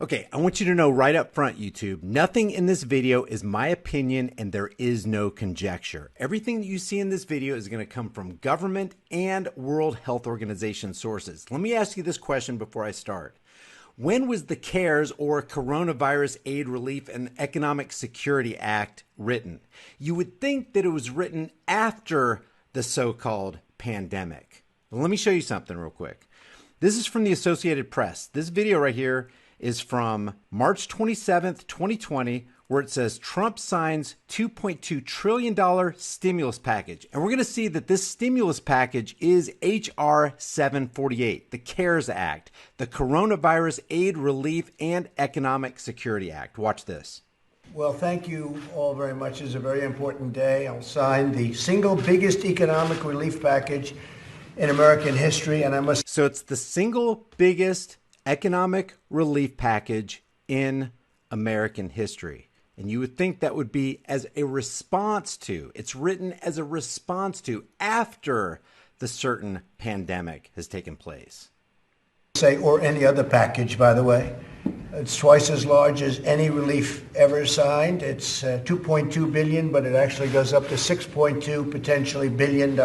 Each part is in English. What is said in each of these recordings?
Okay, I want you to know right up front, YouTube, nothing in this video is my opinion and there is no conjecture. Everything that you see in this video is going to come from government and World Health Organization sources. Let me ask you this question before I start. When was the CARES or Coronavirus Aid, Relief, and Economic Security Act written? You would think that it was written after the so-called pandemic. Well, let me show you something real quick. This is from the Associated Press. This video right here is from March 27th, 2020, where it says Trump signs $2.2 trillion stimulus package. And we're going to see that this stimulus package is H.R. 748, the CARES Act, the Coronavirus Aid, Relief, and Economic Security Act. Watch this. Well, thank you all very much. It's a very important day. I'll sign the single biggest economic relief package in American history, and I must... So it's the single biggest economic relief package in American history. And you would think that would be as a response to, it's written as a response to after the certain pandemic has taken place. Say, or any other package, by the way. It's twice as large as any relief ever signed. It's $2.2 billion, but it actually goes up to $6.2 potentially trillion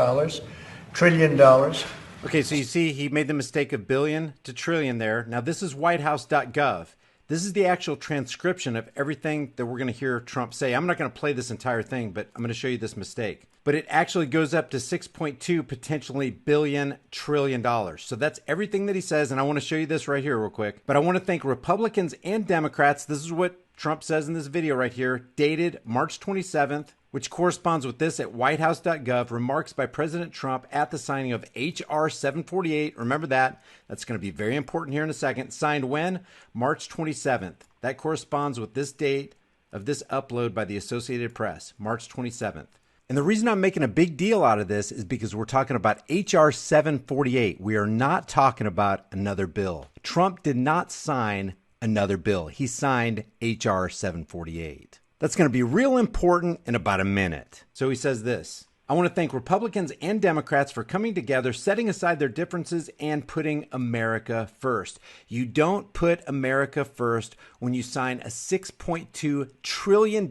dollars. Okay, so you see he made the mistake of billion to trillion there. Now this is whitehouse.gov. This is the actual transcription of everything that we're going to hear Trump say. I'm not going to play this entire thing, but I'm going to show you this mistake. But it actually goes up to 6.2 potentially billion trillion dollars. So that's everything that he says, and I want to show you this right here real quick. But I want to thank Republicans and Democrats. This is what Trump says in this video right here, dated March 27th, which corresponds with this at whitehouse.gov, remarks by President Trump at the signing of H.R. 748. Remember that. That's going to be very important here in a second. Signed when? March 27th. That corresponds with this date of this upload by the Associated Press, March 27th. And the reason I'm making a big deal out of this is because we're talking about H.R. 748. We are not talking about another bill. Trump did not sign another bill. He signed H.R. 748. That's going to be real important in about a minute. So he says this: I want to thank Republicans and Democrats for coming together, setting aside their differences, and putting America first. You don't put America first when you sign a $6.2 trillion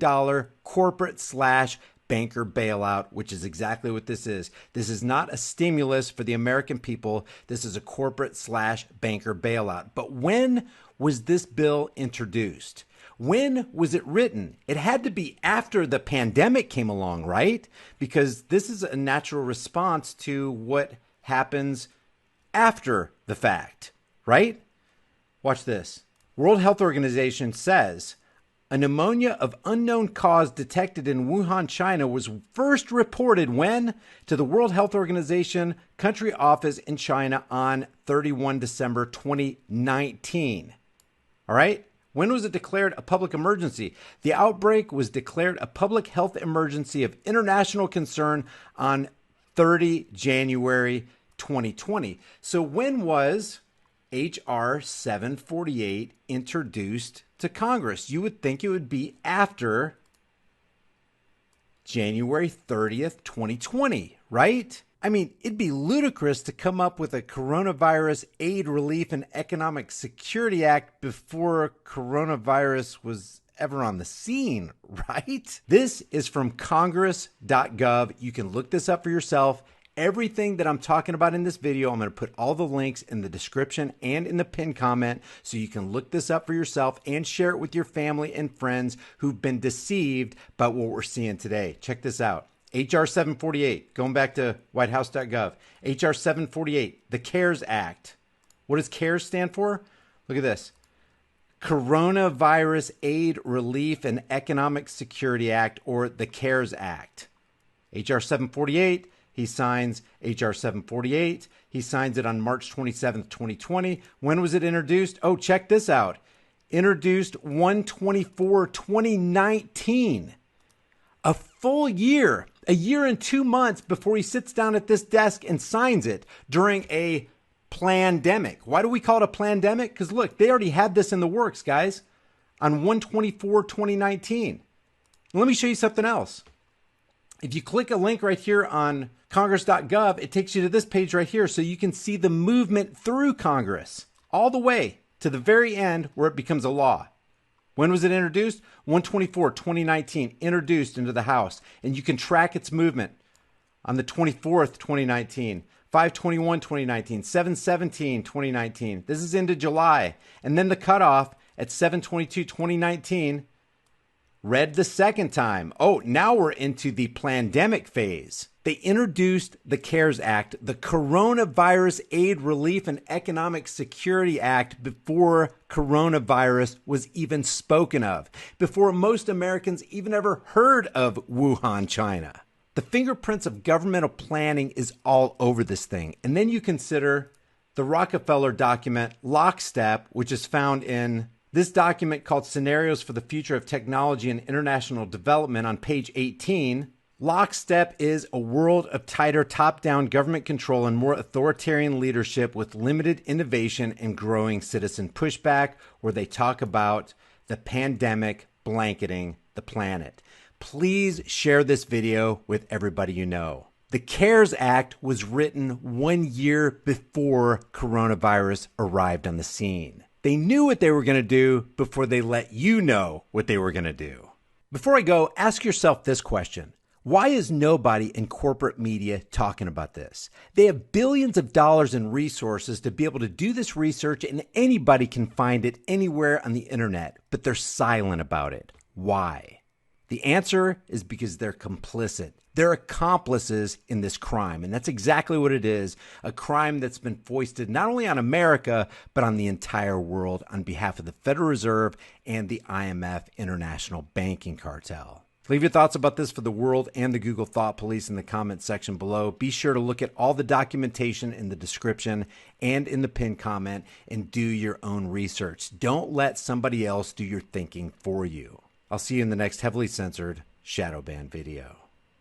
corporate / banker bailout, which is exactly what this is. This is not a stimulus for the American people. This is a corporate / banker bailout. But when was this bill introduced? When was it written? It had to be after the pandemic came along, right? Because this is a natural response to what happens after the fact, right? Watch this. World Health Organization says a pneumonia of unknown cause detected in Wuhan, China was first reported when? To the World Health Organization country office in China on 31 December 2019. All right? When was it declared a public emergency? The outbreak was declared a public health emergency of international concern on 30 January 2020. So when was H.R. 748 introduced to Congress? You would think it would be after January 30th, 2020, right? I mean, it'd be ludicrous to come up with a Coronavirus Aid, Relief, and Economic Security Act before coronavirus was ever on the scene, right? This is from congress.gov. You can look this up for yourself. Everything that I'm talking about in this video, I'm going to put all the links in the description and in the pinned comment so you can look this up for yourself and share it with your family and friends who've been deceived by what we're seeing today. Check this out. H.R. 748, going back to whitehouse.gov. H.R. 748, the CARES Act. What does CARES stand for? Look at this. Coronavirus Aid, Relief, and Economic Security Act, or the CARES Act. H.R. 748, he signs H.R. 748. He signs it on March 27th, 2020. When was it introduced? Oh, check this out. Introduced 1/24/2019. A full year, a year and 2 months before he sits down at this desk and signs it during a plandemic. Why do we call it a plandemic? Because look, they already had this in the works, guys, on 1/24/2019. Let me show you something else. If you click a link right here on congress.gov, it takes you to this page right here so you can see the movement through Congress all the way to the very end where it becomes a law. When was it introduced? 1/24/2019, introduced into the House, and you can track its movement on the 24th, 2019, 5/21/2019, 7/17/2019. This is into July. And then the cutoff at 7/22/2019 read the second time. Oh, now we're into the pandemic phase. They introduced the CARES Act, the Coronavirus Aid, Relief, and Economic Security Act, before coronavirus was even spoken of, before most Americans even ever heard of Wuhan, China. The fingerprints of governmental planning is all over this thing. And then you consider the Rockefeller document, Lockstep, which is found in this document called Scenarios for the Future of Technology and International Development on page 18. Lockstep is a world of tighter top-down government control and more authoritarian leadership with limited innovation and growing citizen pushback, where they talk about the pandemic blanketing the planet. Please share this video with everybody you know. The CARES Act was written 1 year before coronavirus arrived on the scene. They knew what they were going to do before they let you know what they were going to do. Before I go, ask yourself this question. Why is nobody in corporate media talking about this? They have billions of dollars in resources to be able to do this research, and anybody can find it anywhere on the internet, but they're silent about it. Why? The answer is because they're complicit. They're accomplices in this crime, and that's exactly what it is, a crime that's been foisted not only on America, but on the entire world on behalf of the Federal Reserve and the IMF International Banking Cartel. Leave your thoughts about this for the world and the Google Thought Police in the comments section below. Be sure to look at all the documentation in the description and in the pinned comment and do your own research. Don't let somebody else do your thinking for you. I'll see you in the next heavily censored shadow ban video.